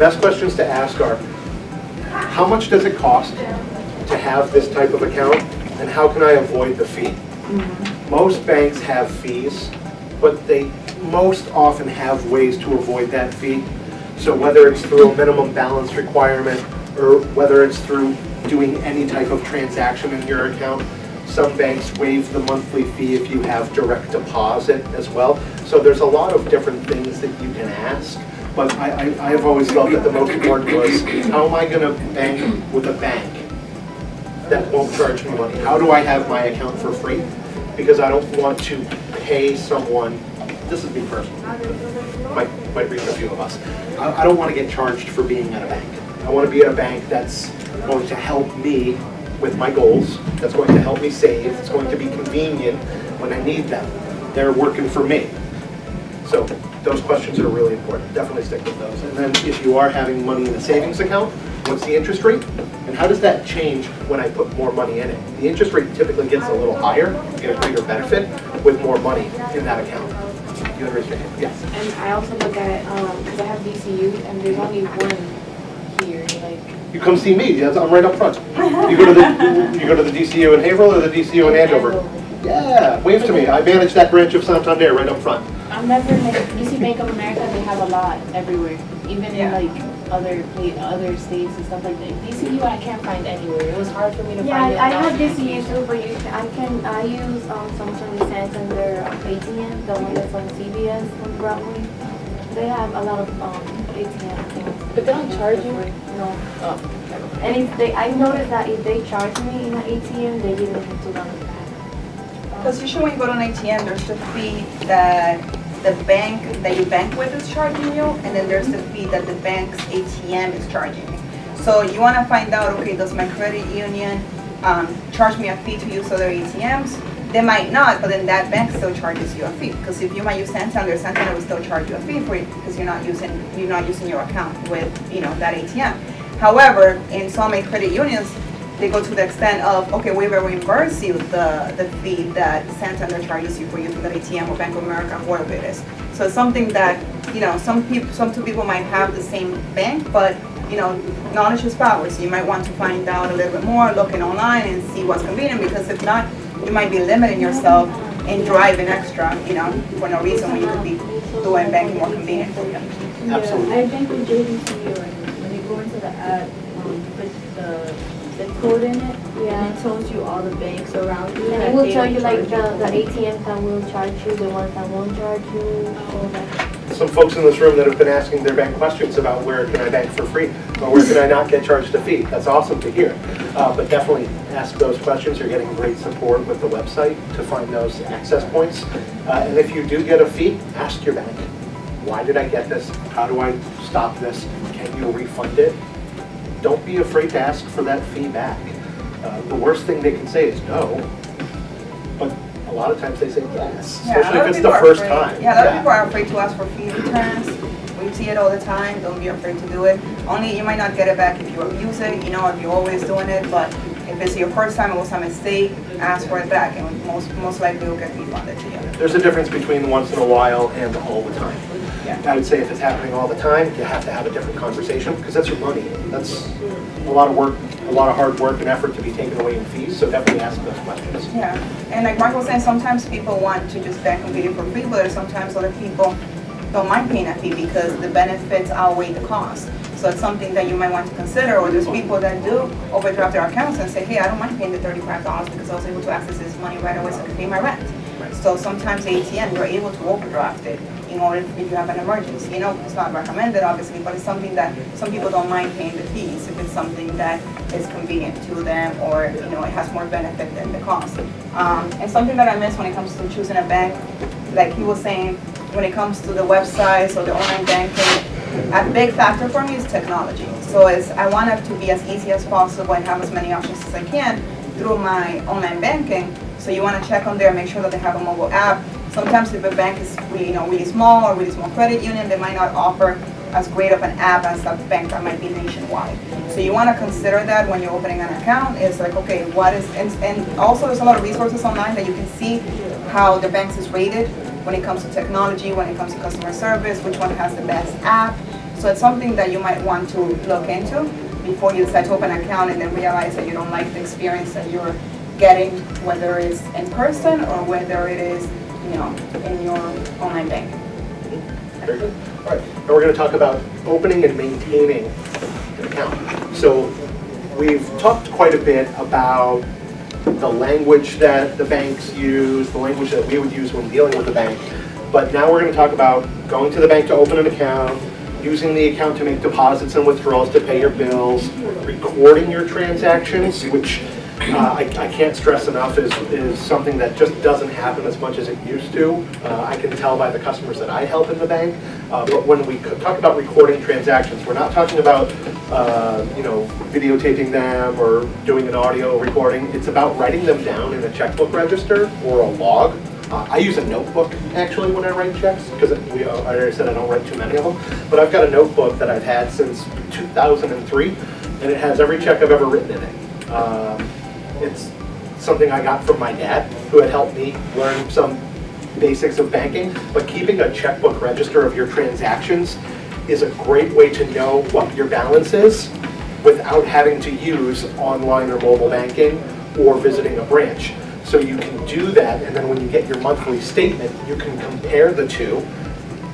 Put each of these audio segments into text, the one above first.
best questions to ask are, how much does it cost to have this type of account, and how can I avoid the fee? Most banks have fees, but they most often have ways to avoid that fee. So whether it's through a minimum balance requirement, or whether it's through doing any type of transaction in your account, some banks waive the monthly fee if you have direct deposit as well. So there's a lot of different things that you can ask, but I have always felt that the most important was, how am I gonna bank with a bank that won't charge me money? How do I have my account for free? Because I don't want to pay someone, this is me personally, might reach a few of us. I don't want to get charged for being at a bank. I want to be at a bank that's going to help me with my goals, that's going to help me save, it's going to be convenient when I need them. They're working for me. So those questions are really important. Definitely stick with those. And then if you are having money in a savings account, what's the interest rate? And how does that change when I put more money in it? The interest rate typically gets a little higher, you get a greater benefit with more money in that account. You understand? Yes. And I also look at, because I have DCU, and there's only one here, like. You come see me, yes, I'm right up front. You go to the DCU in Haverhill or the DCU in Andover? Yeah, wave to me. I manage that branch of Santander right up front. I'm never, like, you see Bank of America, they have a lot everywhere, even in like other states and stuff like that. DCU I can't find anywhere. It was hard for me to find it. Yeah, I have DCU too, but I use sometimes Santander ATM, the one that's on CBS on Broadway. They have a lot of ATM. But they don't charge you? No. Oh. And if I noticed that if they charge me in an ATM, they give me $2 back. Because usually when you go to an ATM, there's a fee that the bank that you bank with is charging you, and then there's the fee that the bank's ATM is charging you. So you want to find out, okay, does my credit union charge me a fee to use other ATMs? They might not, but then that bank still charges you a fee. Because if you might use Santander, Santander will still charge you a fee for it because you're not using your account with that ATM. However, in some credit unions, they go to the extent of, okay, we will reimburse you the fee that Santander charges you for using that ATM or Bank of America, whatever it is. So it's something that, some two people might have the same bank, but, knowledge is power. So you might want to find out a little bit more, looking online and see what's convenient, because if not, you might be limiting yourself and driving extra, for no reason when you could be doing banking more convenient for you. Absolutely. I think with JDC, when you go into the app, you put the zip code in it, and it tells you all the banks around you. And it will tell you like the ATMs that will charge you, the ones that won't charge you, all that. Some folks in this room that have been asking their bank questions about where can I bank for free, or where can I not get charged a fee. That's awesome to hear. But definitely ask those questions. You're getting great support with the website to find those access points. And if you do get a fee, ask your bank. Why did I get this? How do I stop this? Can you refund it? Don't be afraid to ask for that fee back. The worst thing they can say is no, but a lot of times they say yes, especially if it's the first time. Yeah, a lot of people are afraid to ask for fee returns. We see it all the time. Don't be afraid to do it. Only you might not get it back if you abuse it, if you're always doing it, but if it's your first time, it was a mistake, ask for it back, and most likely you'll get refunded to you. There's a difference between once in a while and all the time. Yeah. I would say if it's happening all the time, you have to have a different conversation, because that's your money. That's a lot of work, a lot of hard work and effort to be taken away in fees, so definitely ask those questions. Yeah, and like Mark was saying, sometimes people want to just bank completely for free, but sometimes other people don't mind paying a fee because the benefits outweigh the cost. So it's something that you might want to consider, or there's people that do overdraft their accounts and say, hey, I don't mind paying the $35 because I was able to access this money right away so I can pay my rent. So sometimes ATM, you're able to overdraft it in order if you have an emergency. It's not recommended, obviously, but it's something that some people don't mind paying the fees if it's something that is convenient to them, or it has more benefit than the cost. And something that I miss when it comes to choosing a bank, like he was saying, when it comes to the websites or the online banking, a big factor for me is technology. So I want it to be as easy as possible and have as many options as I can through my online banking. So you want to check on there, make sure that they have a mobile app. Sometimes if a bank is really small or really small credit union, they might not offer as great of an app as a bank that might be nationwide. So you want to consider that when you're opening an account. It's like, okay, what is, and also there's a lot of resources online that you can see how the banks is rated when it comes to technology, when it comes to customer service, which one has the best app. So it's something that you might want to look into before you decide to open an account and then realize that you don't like the experience that you're getting, whether it's in person or whether it is, in your online bank. Very good. All right, now we're going to talk about opening and maintaining an account. So we've talked quite a bit about the language that the banks use, the language that we would use when dealing with the bank. But now we're going to talk about going to the bank to open an account, using the account to make deposits and withdrawals to pay your bills, recording your transactions, which I can't stress enough is something that just doesn't happen as much as it used to. I can tell by the customers that I help in the bank. But when we talk about recording transactions, we're not talking about videotaping them or doing an audio recording. It's about writing them down in a checkbook register or a log. I use a notebook actually when I write checks because I already said I don't write too many of them. But I've got a notebook that I've had since 2003, and it has every check I've ever written in it. It's something I got from my dad, who had helped me learn some basics of banking. But keeping a checkbook register of your transactions is a great way to know what your balance is without having to use online or mobile banking or visiting a branch. So you can do that, and then when you get your monthly statement, you can compare the two,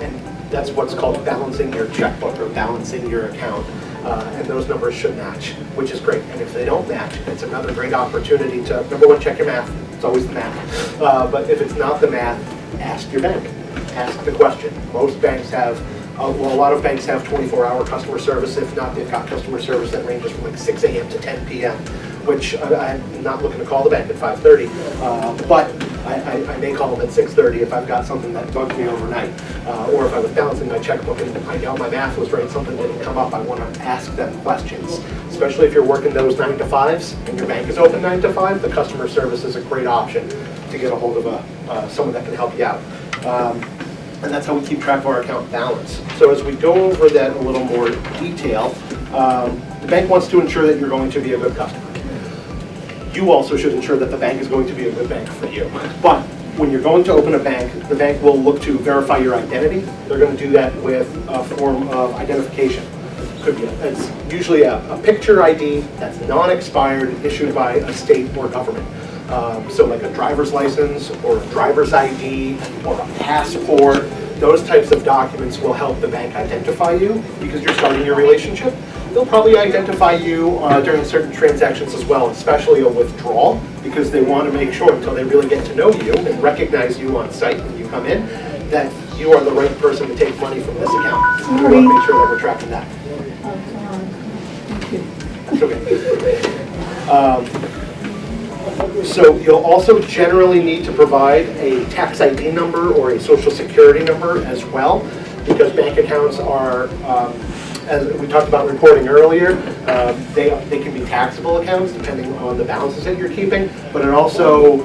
and that's what's called balancing your checkbook or balancing your account. And those numbers should match, which is great. And if they don't match, it's another great opportunity to, number one, check your math. It's always the math. But if it's not the math, ask your bank. Ask the question. Most banks have, a lot of banks have 24-hour customer service. If not, they've got customer service that ranges from like 6 a.m. to 10 p.m., which I'm not looking to call the bank at 5:30, but I may call them at 6:30 if I've got something that bugged me overnight, or if I was balancing my checkbook and I know my math was right, something didn't come up, I want to ask them questions. Especially if you're working those 9 to 5s and your bank is open 9 to 5, the customer service is a great option to get a hold of someone that can help you out. And that's how we keep track of our account balance. So as we go over that in a little more detail, the bank wants to ensure that you're going to be a good customer. You also should ensure that the bank is going to be a good bank for you. But when you're going to open a bank, the bank will look to verify your identity. They're going to do that with a form of identification. It's usually a picture ID that's non-expired, issued by a state or government. So like a driver's license or a driver's ID or a passport, those types of documents will help the bank identify you because you're starting your relationship. They'll probably identify you during certain transactions as well, especially a withdrawal, because they want to make sure until they really get to know you and recognize you on site when you come in, that you are the right person to take money from this account. We want to make sure that we're tracking that. Okay. So you'll also generally need to provide a tax ID number or a social security number as well, because bank accounts are, as we talked about reporting earlier, they can be taxable accounts depending on the balances that you're keeping, but it also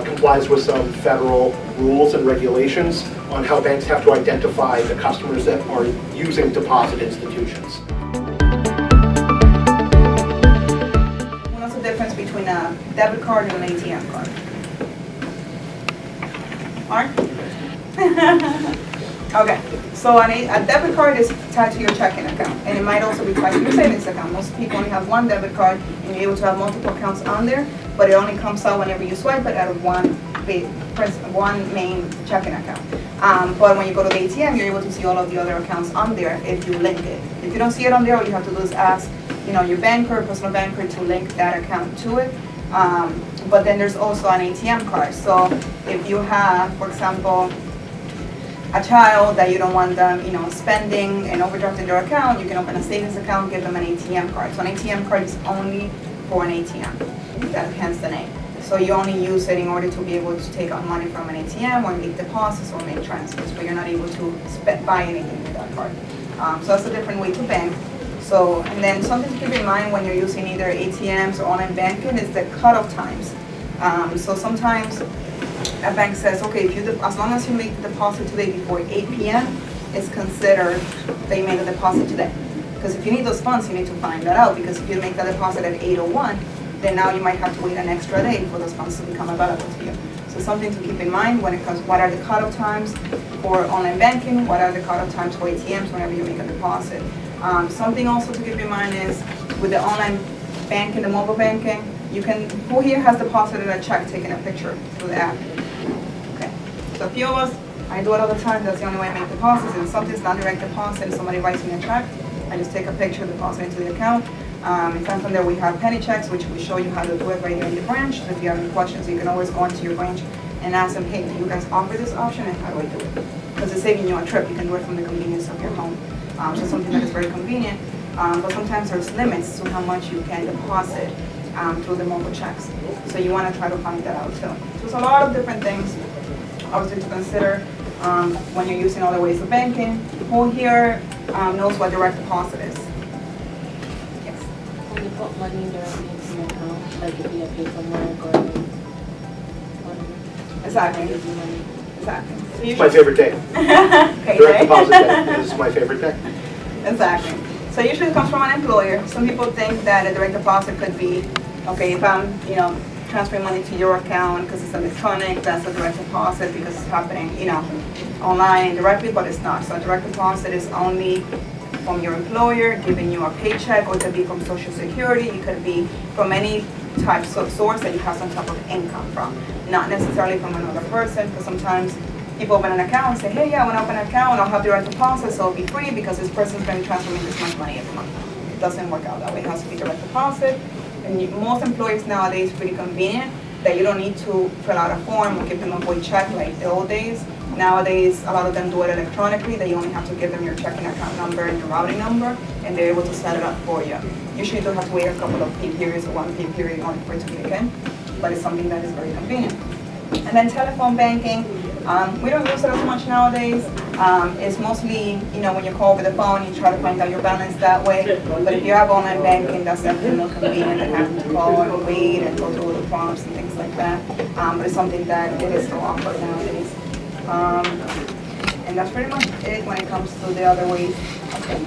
complies with some federal rules and regulations on how banks have to identify the customers that are using deposit institutions. What's the difference between a debit card and an ATM card? Mark? Okay, so a debit card is tied to your checking account, and it might also be tied to your savings account. Most people only have one debit card, and you're able to have multiple accounts on there, but it only comes out whenever you swipe it out of one main checking account. But when you go to the ATM, you're able to see all of the other accounts on there if you link it. If you don't see it on there, all you have to do is ask, your banker, personal banker, to link that account to it. But then there's also an ATM card. So if you have, for example, a child that you don't want them, spending and overdrafting their account, you can open a savings account, give them an ATM card. So an ATM card is only for an ATM. That hence the name. So you only use it in order to be able to take out money from an ATM or make deposits or make transfers, but you're not able to buy anything with that card. So that's a different way to bank. So, and then something to keep in mind when you're using either ATMs or online banking is the cutoff times. So sometimes a bank says, okay, as long as you make the deposit today before 8 p.m., it's considered that you made the deposit today. Because if you need those funds, you need to find that out, because if you make that deposit at 8:01, then now you might have to wait an extra day for those funds to become available to you. So something to keep in mind when it comes, what are the cutoff times for online banking, what are the cutoff times for ATMs whenever you make a deposit. Something also to keep in mind is with the online banking, the mobile banking, you can, who here has deposited a check, taking a picture through the app? Okay, so a few of us, I do it all the time, that's the only way I make deposits, and if something's not direct deposit, and somebody writes me a check, I just take a picture, deposit into the account. In Santander, we have penny checks, which we show you how to do it right here in the branch. So if you have any questions, you can always go into your branch and ask them, hey, do you guys offer this option, and how do I do it? Because it's saving you a trip, you can do it from the convenience of your home. So something that is very convenient, but sometimes there's limits to how much you can deposit through the mobile checks. So you want to try to find that out too. So there's a lot of different things, obviously, to consider when you're using other ways of banking. Who here knows what direct deposit is? Yes. When you put money directly into your account, like if you have paid from work or Exactly. give you money. Exactly. So It's my favorite day. Okay, Direct right? deposit day. This is my favorite day. Exactly. So usually it comes from an employer. Some people think that a direct deposit could be, okay, if I'm, transferring money to your account because it's electronic, that's a direct deposit because it's happening, online directly, but it's not. So a direct deposit is only from your employer giving you a paycheck, or it could be from Social Security, it could be from any type of source that you have some type of income from, not necessarily from another person, because sometimes people open an account and say, hey, yeah, I want to open an account, I'll have direct deposit, so it'll be free because this person's going to transfer me this much money every month. It doesn't work out that way. It has to be direct deposit. And most employees nowadays pretty convenient that you don't need to fill out a form or give them a void check like the old days. Nowadays, a lot of them do it electronically, that you only have to give them your checking account number and your routing number, and they're able to set it up for you. Usually you do have to wait a couple of pay periods or one pay period in order for it to kick in, but it's something that is very convenient. And then telephone banking, we don't use it as much nowadays. It's mostly, when you call over the phone, you try to find out your balance that way. But if you have online banking, that's definitely more convenient than having to call and wait and go through all the prompts and things like that. But it's something that it is still offered nowadays. And that's pretty much it when it comes to the other ways. Okay.